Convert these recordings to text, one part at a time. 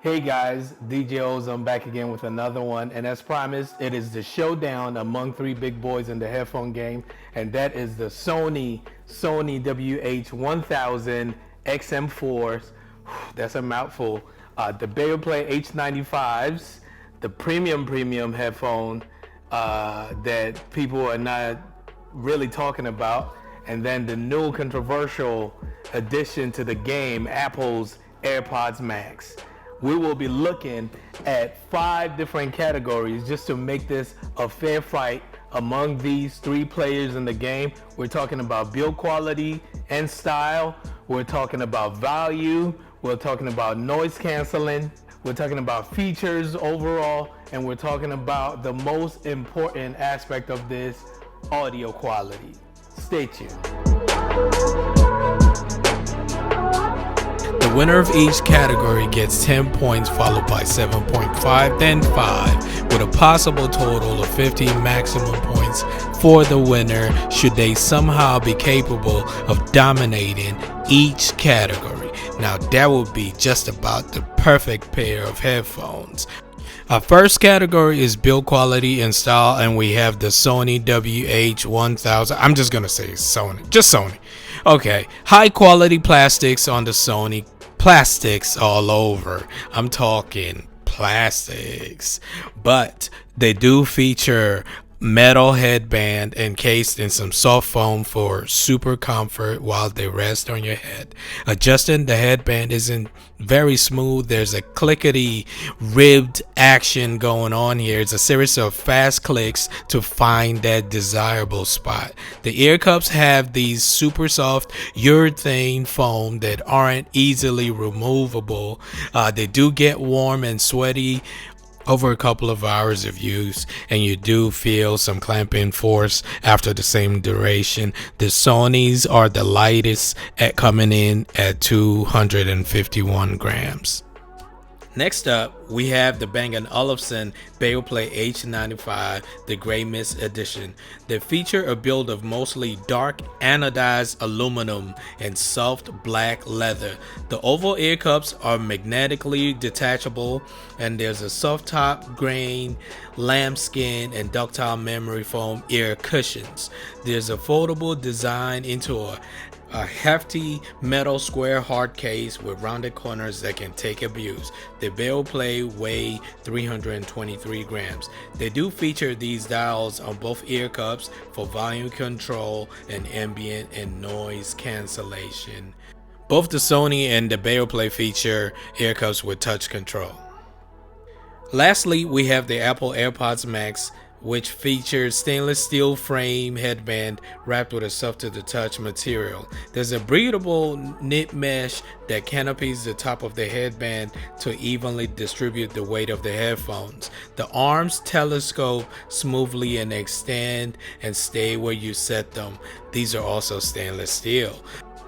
Hey guys, DJ Ozone back again with another one, and as promised, it is the showdown among three big boys in the headphone game, and that is the Sony WH-1000XM4s. That's a mouthful. The Beoplay H95s, the premium headphone that people are not really talking about, and then the new controversial addition to the game, Apple's Airpods Max. We will be looking at 5 different categories just to make this a fair fight among these 3 players in the game. We're talking about build quality and style. We're talking about value. We're talking about noise canceling. We're talking about features overall. And we're talking about the most important aspect of this, audio quality. Stay tuned. The winner of each category gets 10 points, followed by 7.5, then 5, with a possible total of 15 maximum points for the winner should they somehow be capable of dominating each category. Now that would be just about the perfect pair of headphones. Our first category is build quality and style, and we have the Sony WH-1000. I'm just gonna say Sony, just Sony. Okay, high quality plastics on the Sony, plastics all over. I'm talking plastics, but they do feature metal headband encased in some soft foam for super comfort while they rest on your head. Adjusting the headband isn't very smooth. There's a clickety ribbed action going on here. It's a series of fast clicks to find that desirable spot. The ear cups have these super soft urethane foam that aren't easily removable. They do get warm and sweaty over a couple of hours of use, and you do feel some clamping force after the same duration. The Sonys are the lightest at coming in at 251 grams. Next up, we have the Bang & Olufsen Beoplay H95, the Gray Mist Edition. They feature a build of mostly dark anodized aluminum and soft black leather. The oval ear cups are magnetically detachable, and there's a soft top grain, lambskin, and ductile memory foam ear cushions. There's a foldable design into a hefty metal square hard case with rounded corners that can take abuse. The Beoplay weigh 323 grams. They do feature these dials on both ear cups for volume control and ambient and noise cancellation. Both the Sony and the Beoplay feature ear cups with touch control. Lastly, we have the Apple Airpods Max, which features stainless steel frame headband wrapped with a soft to the touch material. There's a breathable knit mesh that canopies the top of the headband to evenly distribute the weight of the headphones. The arms telescope smoothly and extend and stay where you set them. These are also stainless steel.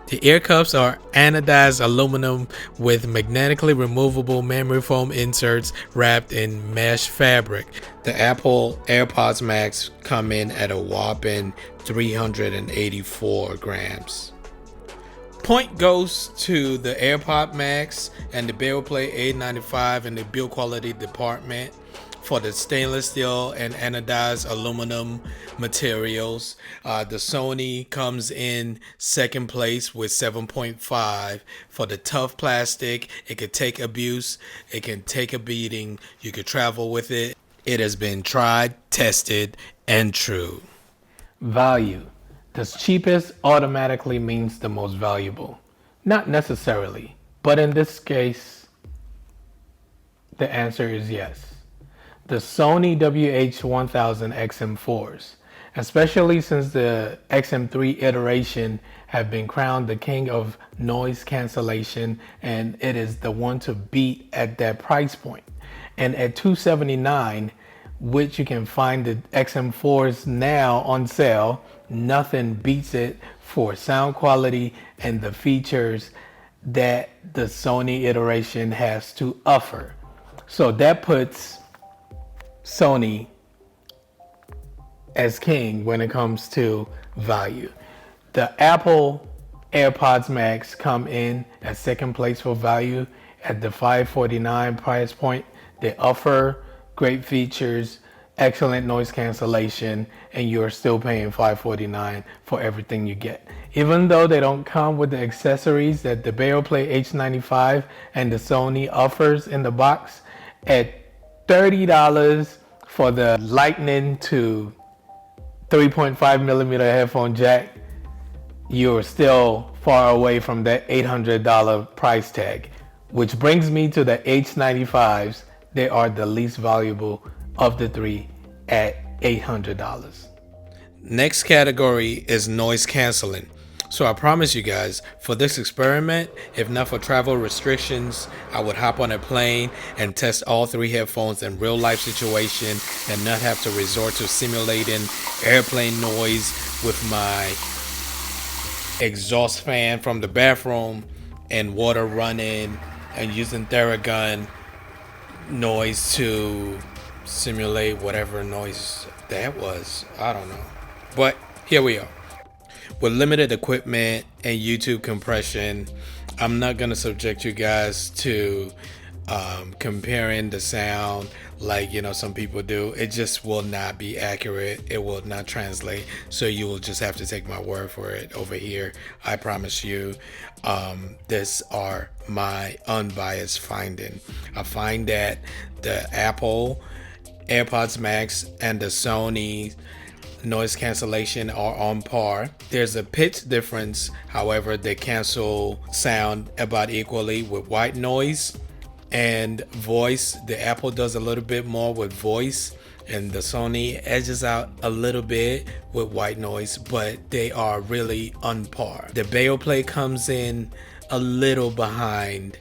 The ear cups are anodized aluminum with magnetically removable memory foam inserts wrapped in mesh fabric. The Apple Airpods Max come in at a whopping 384 grams. Point goes to the AirPod Max and the Beoplay H95 in the build quality department for the stainless steel and anodized aluminum materials. The Sony comes in second place with 7.5 for the tough plastic. It could take abuse, it can take a beating, you could travel with it. It has been tried, tested, and true. Value. The cheapest automatically means the most valuable. Not necessarily, but in this case, the answer is yes. The Sony WH-1000XM4s, especially since the XM3 iteration, have been crowned the king of noise cancellation, and it is the one to beat at that price point. And at $279, which you can find the XM4s now on sale, nothing beats it for sound quality and the features that the Sony iteration has to offer. So that puts Sony as king when it comes to value. The Apple AirPods Max come in at second place for value, at the $549 price point. They offer great features, excellent noise cancellation, and you're still paying $549 for everything you get. Even though they don't come with the accessories that the Beoplay H95 and the Sony offers in the box, at $30 for the Lightning to 3.5 millimeter headphone jack, you're still far away from that $800 price tag. Which brings me to the H95s. They are the least valuable of the three at $800. Next category is noise canceling. So I promise you guys, for this experiment, if not for travel restrictions, I would hop on a plane and test all three headphones in real life situation and not have to resort to simulating airplane noise with my exhaust fan from the bathroom and water running and using Theragun noise to simulate whatever noise that was. I don't know. But here we are. With limited equipment and YouTube compression, I'm not going to subject you guys to comparing the sound like, you know, some people do. It just will not be accurate. It will not translate. So you will just have to take my word for it over here. I promise you, this are my unbiased finding. I find that the Apple AirPods Max and the Sony noise cancellation are on par. There's a pitch difference, however they cancel sound about equally with white noise and voice. The Apple does a little bit more with voice and the Sony edges out a little bit with white noise, but they are really on par. The Beoplay comes in a little behind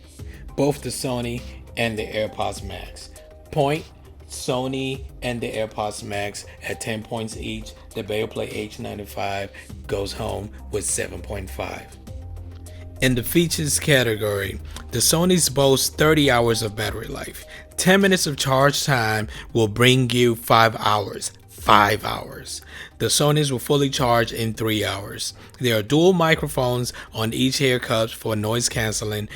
both the Sony and the AirPods Max. Point: Sony and the AirPods Max at 10 points each. The Beoplay H95 goes home with 7.5. In the features category, the Sony's boast 30 hours of battery life. 10 minutes of charge time will bring you 5 hours. 5 hours. The Sonys will fully charge in 3 hours. There are dual microphones on each ear cup for noise canceling.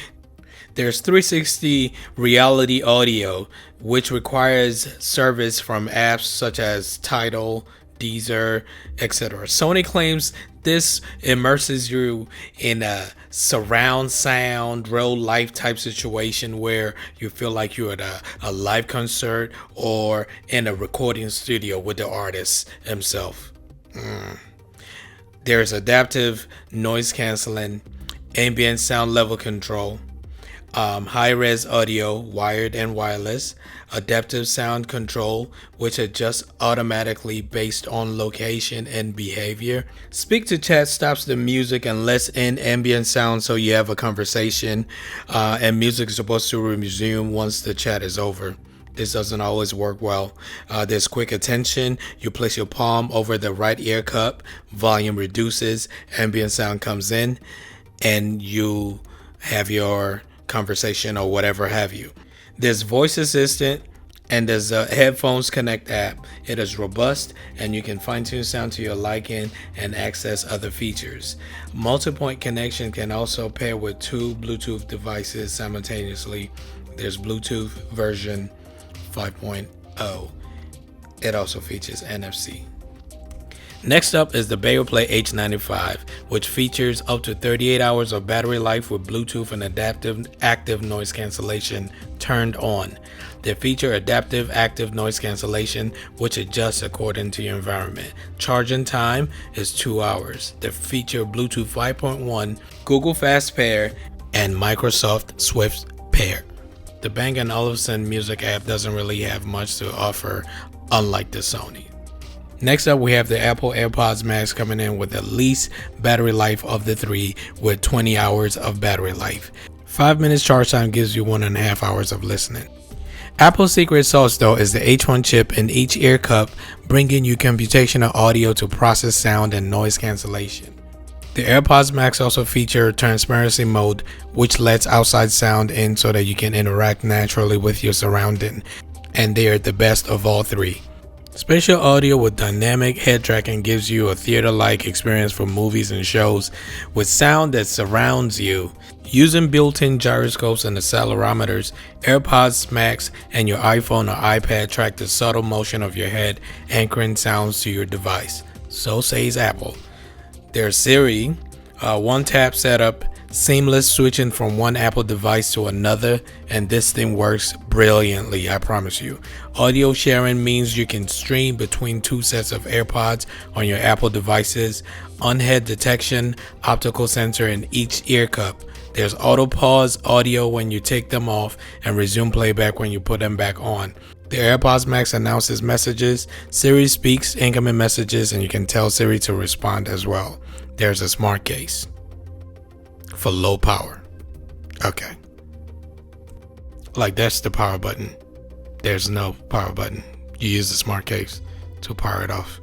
There's 360 reality audio, which requires service from apps such as Tidal, Deezer, etc. Sony claims this immerses you in a surround sound, real life type situation where you feel like you're at a live concert or in a recording studio with the artist himself. There's adaptive noise canceling, ambient sound level control, high-res audio, wired and wireless, adaptive sound control, which adjusts automatically based on location and behavior. Speak to chat stops the music and lets in ambient sound so you have a conversation, and music is supposed to resume once the chat is over. This doesn't always work well. There's quick attention. You place your palm over the right ear cup, volume reduces, ambient sound comes in, and you have your conversation or whatever have you. There's voice assistant and there's a headphones connect app. It is robust and you can fine-tune sound to your liking and access other features. Multi-point connection can also pair with 2 Bluetooth devices simultaneously. There's Bluetooth version 5.0. It also features NFC. Next up is the Beoplay H95, which features up to 38 hours of battery life with Bluetooth and adaptive active noise cancellation turned on. They feature adaptive active noise cancellation, which adjusts according to your environment. Charging time is 2 hours. They feature Bluetooth 5.1, Google Fast Pair, and Microsoft Swift Pair. The Bang & Olufsen music app doesn't really have much to offer, unlike the Sony. Next up, we have the Apple AirPods Max coming in with the least battery life of the three with 20 hours of battery life. 5 minutes charge time gives you 1.5 hours of listening. Apple's secret sauce though is the H1 chip in each ear cup, bringing you computational audio to process sound and noise cancellation. The AirPods Max also feature transparency mode, which lets outside sound in so that you can interact naturally with your surrounding, and they are the best of all three. Spatial audio with dynamic head tracking gives you a theater-like experience for movies and shows with sound that surrounds you. Using built-in gyroscopes and accelerometers, Airpods Max and your iPhone or iPad track the subtle motion of your head, anchoring sounds to your device. So says Apple. There's Siri, one-tap setup, seamless switching from one Apple device to another, and this thing works brilliantly, I promise you. Audio sharing means you can stream between two sets of AirPods on your Apple devices. Unhead detection, optical sensor in each ear cup. There's auto pause audio when you take them off and resume playback when you put them back on. The AirPods Max announces messages, Siri speaks incoming messages, and you can tell Siri to respond as well. There's a smart case for low power. Okay. Like that's the power button. There's no power button. You use the smart case to power it off.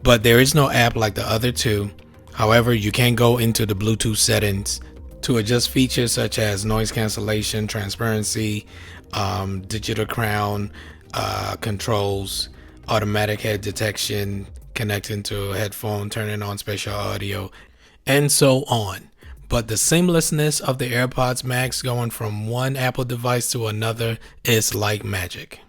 But there is no app like the other two. However, you can go into the Bluetooth settings to adjust features such as noise cancellation, transparency, digital crown, controls, automatic head detection, connecting to a headphone, turning on spatial audio, and so on. But the seamlessness of the AirPods Max going from one Apple device to another is like magic.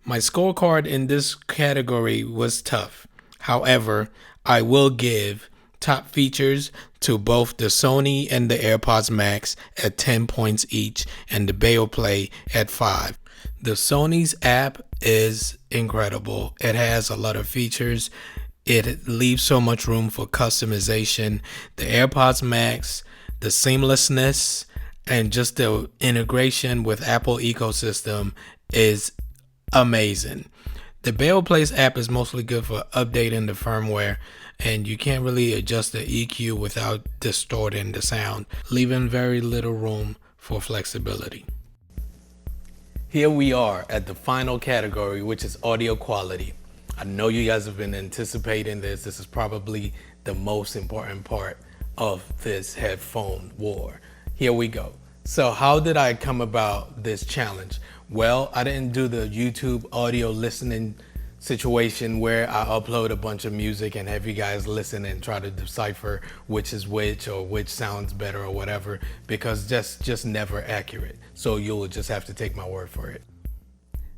My scorecard in this category was tough. However, I will give top features to both the Sony and the AirPods Max at 10 points each, and the Beoplay at 5. The Sony's app is incredible. It has a lot of features. It leaves so much room for customization. The AirPods Max, the seamlessness and just the integration with Apple ecosystem is amazing. The Beoplay's app is mostly good for updating the firmware, and you can't really adjust the EQ without distorting the sound, leaving very little room for flexibility. Here we are at the final category, which is audio quality. I know you guys have been anticipating this. This is probably the most important part of this headphone war. Here we go. So how did I come about this challenge? Well, I didn't do the YouTube audio listening situation where I upload a bunch of music and have you guys listen and try to decipher which is which or which sounds better or whatever, because that's just never accurate. So you'll just have to take my word for it.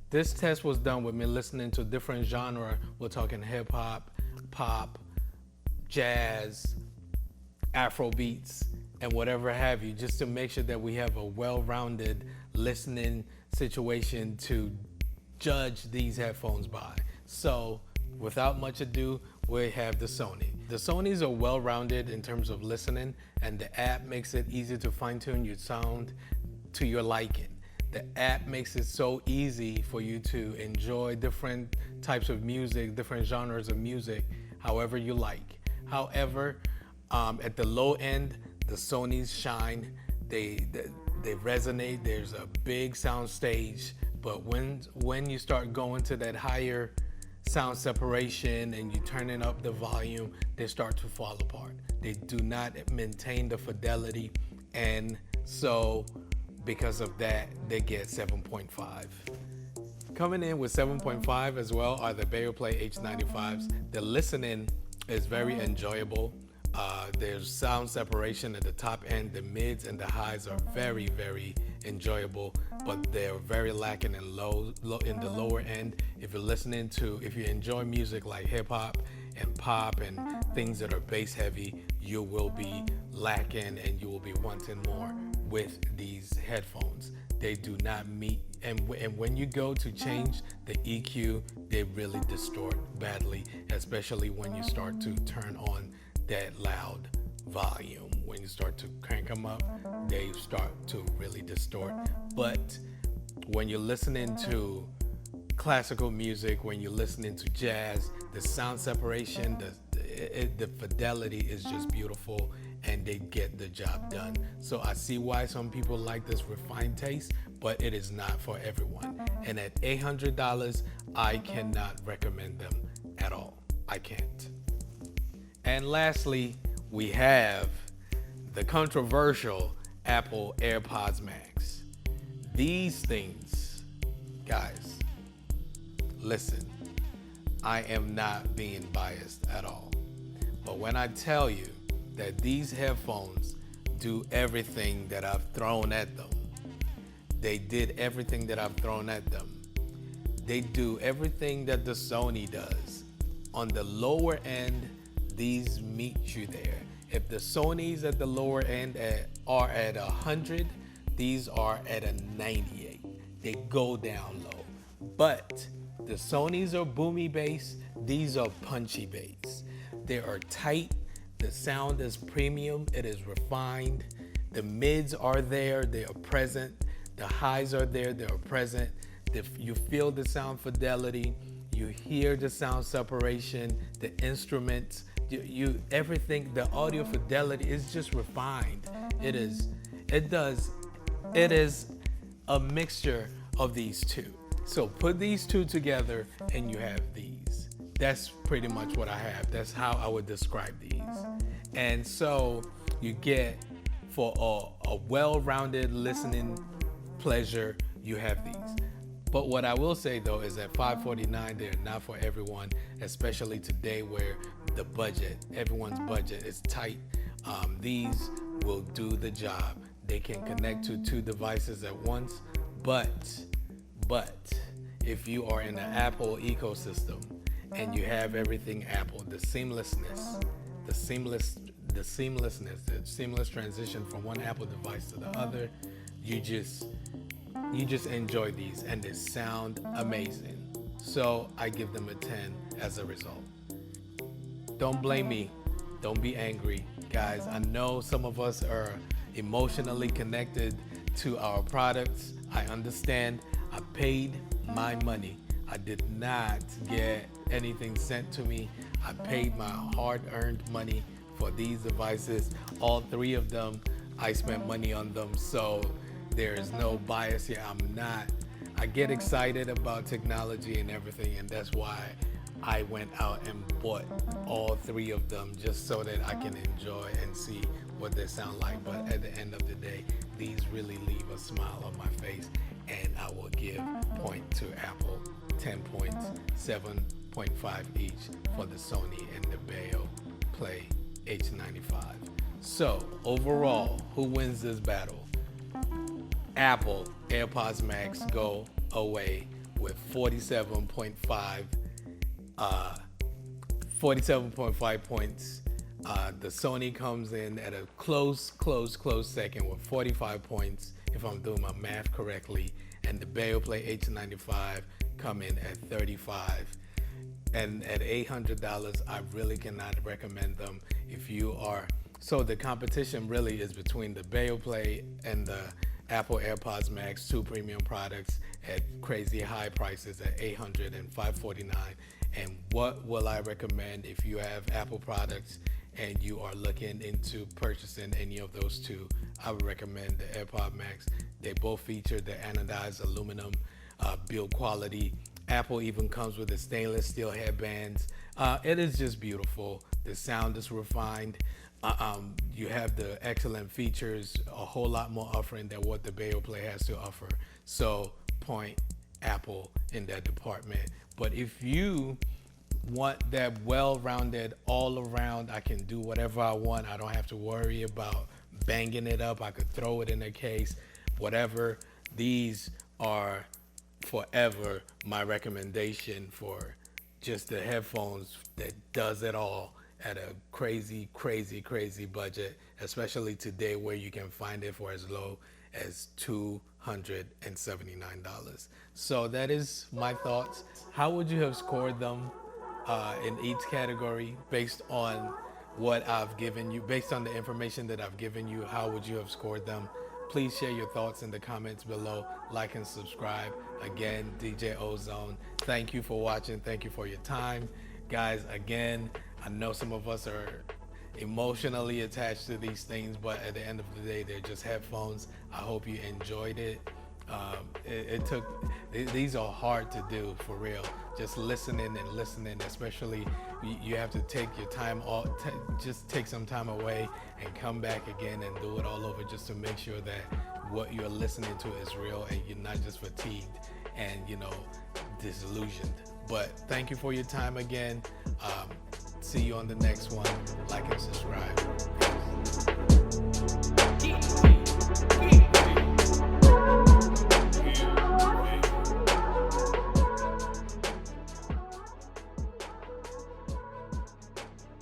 This test was done with me listening to different genre. We're talking hip hop, pop, jazz, Afro beats, and whatever have you, just to make sure that we have a well-rounded listening situation to judge these headphones by. So without much ado, we have the Sony. The Sonys are well-rounded in terms of listening, and the app makes it easy to fine-tune your sound to your liking. The app makes it so easy for you to enjoy different types of music, different genres of music, however you like. However, at the low end, the Sonys shine. They resonate. There's a big sound stage, but when you start going to that higher sound separation and you turning up the volume, they start to fall apart. They do not maintain the fidelity, and so because of that, they get 7.5. Coming in with 7.5 as well are the Beoplay H95s. The listening is very enjoyable. There's sound separation at the top end. The mids and the highs are very, very enjoyable, but they're very lacking in low in the lower end. If you enjoy music like hip hop and pop and things that are bass heavy, you will be lacking and you will be wanting more with these headphones. They do not meet, and when you go to change the EQ, they really distort badly, especially when you start to turn on that loud volume. When you start to crank them up, they start to really distort. But when you're listening to classical music, when you're listening to jazz, the sound separation, the fidelity is just beautiful, and they get the job done. So I see why some people like this refined taste, but it is not for everyone. And at $800, I cannot recommend them at all. I can't. And lastly, we have the controversial Apple AirPods Max. These things, guys, listen, I am not being biased at all. But when I tell you that these headphones do everything that I've thrown at them, they did everything that I've thrown at them. They do everything that the Sony does. On the lower end, these meet you there. If the Sonys at the lower end are at 100, these are at a 98. They go down low. But the Sonys are boomy bass, these are punchy bass. They are tight, the sound is premium, it is refined. The mids are there, they are present. The highs are there, they are present. You feel the sound fidelity, you hear the sound separation, the instruments, everything, the audio fidelity is just refined. It is a mixture of these two. So put these two together and you have these. That's pretty much what I have. That's how I would describe these. And so you get, for a well-rounded listening pleasure, you have these. But what I will say though is that $549, they're not for everyone, especially today where the budget, everyone's budget is tight. These will do the job. They can connect to 2 devices at once, but if you are in the Apple ecosystem and you have everything Apple, the seamless transition from one Apple device to the other, you just enjoy these and they sound amazing. So I give them a 10 as a result. Don't blame me. Don't be angry. Guys, I know some of us are emotionally connected to our products. I understand. I paid my money. I did not get anything sent to me. I paid my hard-earned money for these devices. All 3 of them, I spent money on them. So there is no bias here. I get excited about technology and everything, and that's why I went out and bought all 3 of them just so that I can enjoy and see what they sound like. But at the end of the day, these really leave a smile on my face, and I will give point to Apple, 10 points, 7.5 each for the Sony and the Beoplay H95. So overall, who wins this battle? Apple AirPods Max go away with 47.5 points. The Sony comes in at a close second with 45 points, if I'm doing my math correctly, and the Beoplay H95 come in at 35. And at $800, I really cannot recommend them if you are. So the competition really is between the Beoplay and the Apple AirPods Max, 2 premium products at crazy high prices at $800 and $549. And what will I recommend if you have Apple products and you are looking into purchasing any of those 2? I would recommend the AirPod Max. They both feature the anodized aluminum build quality. Apple even comes with the stainless steel headbands. It is just beautiful. The sound is refined. You have the excellent features, a whole lot more offering than what the Beoplay has to offer. So point Apple in that department. But if you want that well-rounded, all-around, I can do whatever I want, I don't have to worry about banging it up, I could throw it in a case, whatever, these are forever my recommendation for just the headphones that does it all at a crazy budget, especially today where you can find it for as low as $279. So that is my thoughts. How would you have scored them in each category based on what I've given you, based on the information that I've given you? How would you have scored them? Please share your thoughts in the comments below. Like and subscribe. Again, DJ Ozone. Thank you for watching. Thank you for your time. Guys, again, I know some of us are emotionally attached to these things, but at the end of the day, they're just headphones. I hope you enjoyed it. These are hard to do, for real. Just listening, especially you have to take your time off, just take some time away and come back again and do it all over, just to make sure that what you're listening to is real and you're not just fatigued and disillusioned. But thank you for your time again. See you on the next one.